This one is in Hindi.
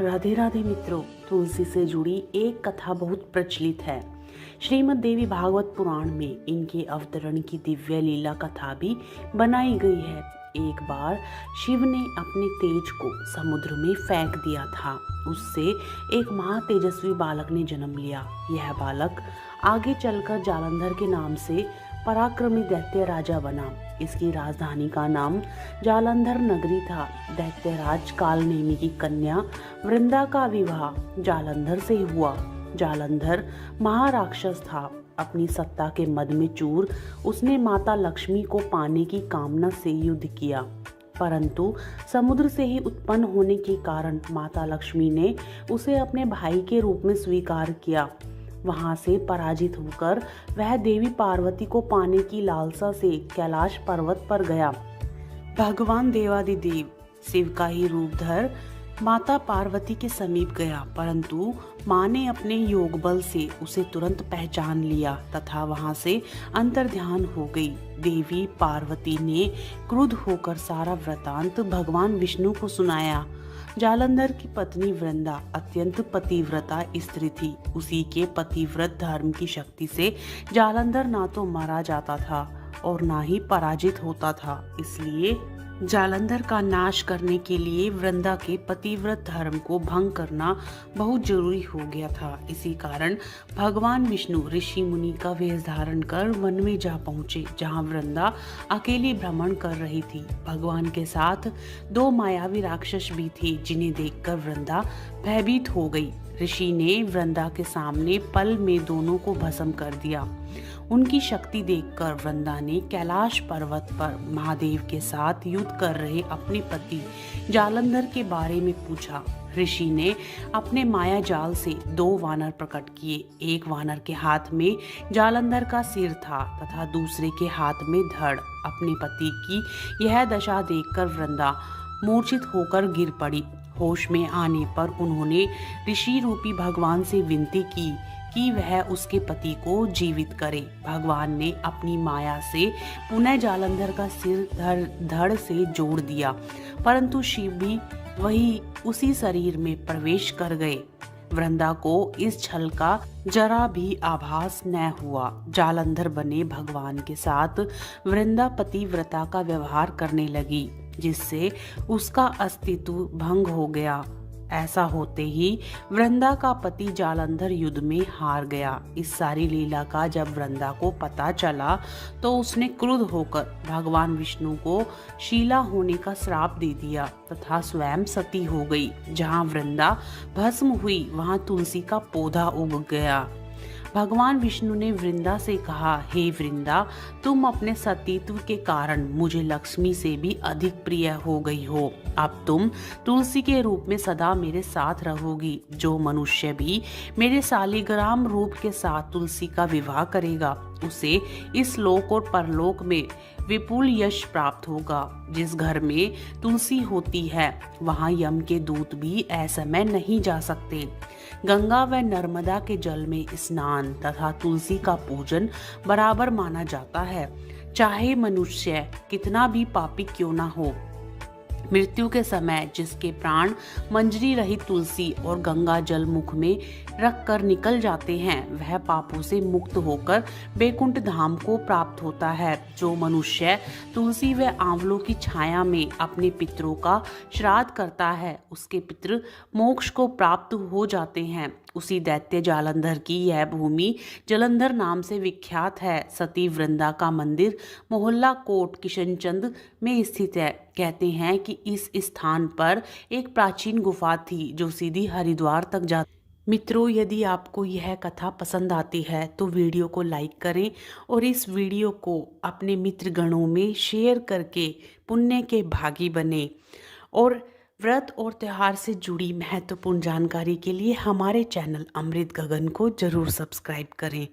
राधे राधे मित्रों, तुलसी से जुड़ी एक कथा बहुत प्रचलित है। श्रीमद् देवी भागवत पुराण में इनके अवतरण की दिव्य लीला कथा भी बनाई गई है। एक बार शिव ने अपने तेज को समुद्र में फेंक दिया था। उससे एक महा तेजस्वी बालक ने जन्म लिया। यह बालक आगे चलकर जालंधर के नाम से पराक्रमी दैत्य राजा बना। इसकी राजधानी का नाम जालंधर नगरी था। दैत्यराज कालनेमी की कन्या वृंदा का विवाह जालंधर से हुआ। जालंधर महाराक्षस था। अपनी सत्ता के मद में चूर उसने माता लक्ष्मी को पाने की कामना से युद्ध किया, परंतु समुद्र से ही उत्पन्न होने के कारण माता लक्ष्मी ने उसे अपने भाई के रूप में स्वीकार किया। वहां से पराजित होकर वह देवी पार्वती को पाने की लालसा से कैलाश पर्वत पर गया। भगवान देवादिदेव शिव का ही रूप धर माता पार्वती के समीप गया, परंतु माँ ने अपने योग बल से उसे तुरंत पहचान लिया तथा वहां से अंतर्ध्यान हो गई। देवी पार्वती ने क्रुद्ध होकर सारा वृतांत भगवान विष्णु को सुनाया। जालंधर की पत्नी वृंदा अत्यंत पतिव्रता स्त्री थी। उसी के पतिव्रत धर्म की शक्ति से जालंधर ना तो मारा जाता था और ना ही पराजित होता था। इसलिए जालंधर का नाश करने के लिए वृंदा के पतिव्रत धर्म को भंग करना बहुत जरूरी हो गया था। इसी कारण भगवान विष्णु ऋषि मुनि का वेश धारण कर वन में जा पहुंचे, जहां वृंदा अकेली भ्रमण कर रही थी। भगवान के साथ दो मायावी राक्षस भी थे, जिन्हें देखकर वृंदा भयभीत हो गई। ऋषि ने वृंदा के सामने पल में दोनों को भस्म कर दिया। उनकी शक्ति देखकर वृंदा ने कैलाश पर्वत पर महादेव के साथ युद्ध कर रहे अपने पति जालंधर के बारे में पूछा। ऋषि ने अपने माया जाल से दो वानर प्रकट किए। एक वानर के हाथ में जालंधर का सिर था तथा दूसरे के हाथ में धड़। अपने पति की यह दशा देखकर वृंदा मूर्छित होकर गिर पड़ी। होश में आने पर उन्होंने ऋषि रूपी भगवान से विनती की कि वह उसके पति को जीवित करे। भगवान ने अपनी माया से पुनः जालंधर का सिर धड़ से जोड़ दिया, परंतु शिव भी वही उसी शरीर में प्रवेश कर गए। वृंदा को इस छल का जरा भी आभास न हुआ। जालंधर बने भगवान के साथ वृंदा पतिव्रता का व्यवहार करने लगी, जिससे उसका अस्तित्व भंग हो गया। ऐसा होते ही वृंदा का पति जालंधर युद्ध में हार गया। इस सारी लीला का जब वृंदा को पता चला तो उसने क्रुद्ध होकर भगवान विष्णु को शीला होने का श्राप दे दिया तथा स्वयं सती हो गई। जहाँ वृंदा भस्म हुई वहाँ तुलसी का पौधा उग गया। भगवान विष्णु ने वृंदा से कहा, हे वृंदा, तुम अपने सतीत्व के कारण मुझे लक्ष्मी से भी अधिक प्रिय हो गई हो। अब तुम तुलसी के रूप में सदा मेरे साथ रहोगी। जो मनुष्य भी मेरे शालिग्राम रूप के साथ तुलसी का विवाह करेगा, उसे इस लोक और परलोक में विपुल यश प्राप्त होगा। जिस घर में तुलसी होती है वहां यम के दूत भी असमय नहीं जा सकते। गंगा व नर्मदा के जल में स्नान तथा तुलसी का पूजन बराबर माना जाता है, चाहे मनुष्य कितना भी पापी क्यों ना हो। मृत्यु के समय जिसके प्राण मंजरी रहित तुलसी और गंगा जल मुख में रख कर निकल जाते हैं, वह पापों से मुक्त होकर बैकुंठ धाम को प्राप्त होता है। जो मनुष्य तुलसी व आंवलों की छाया में अपने पितरों का श्राद्ध करता है, उसके पितृ मोक्ष को प्राप्त हो जाते हैं। उसी दैत्य जालंधर की यह भूमि जालंधर नाम से विख्यात है। सती वृंदा का मंदिर मोहल्ला कोट किशनचंद में स्थित है। कहते हैं कि इस स्थान पर एक प्राचीन गुफा थी जो सीधी हरिद्वार तक जाती। मित्रों, यदि आपको यह कथा पसंद आती है तो वीडियो को लाइक करें और इस वीडियो को अपने मित्र गणों में शेयर करके पुण्य के भागी बने। और व्रत और त्योहार से जुड़ी महत्वपूर्ण जानकारी के लिए हमारे चैनल अमृत गगन को जरूर सब्सक्राइब करें।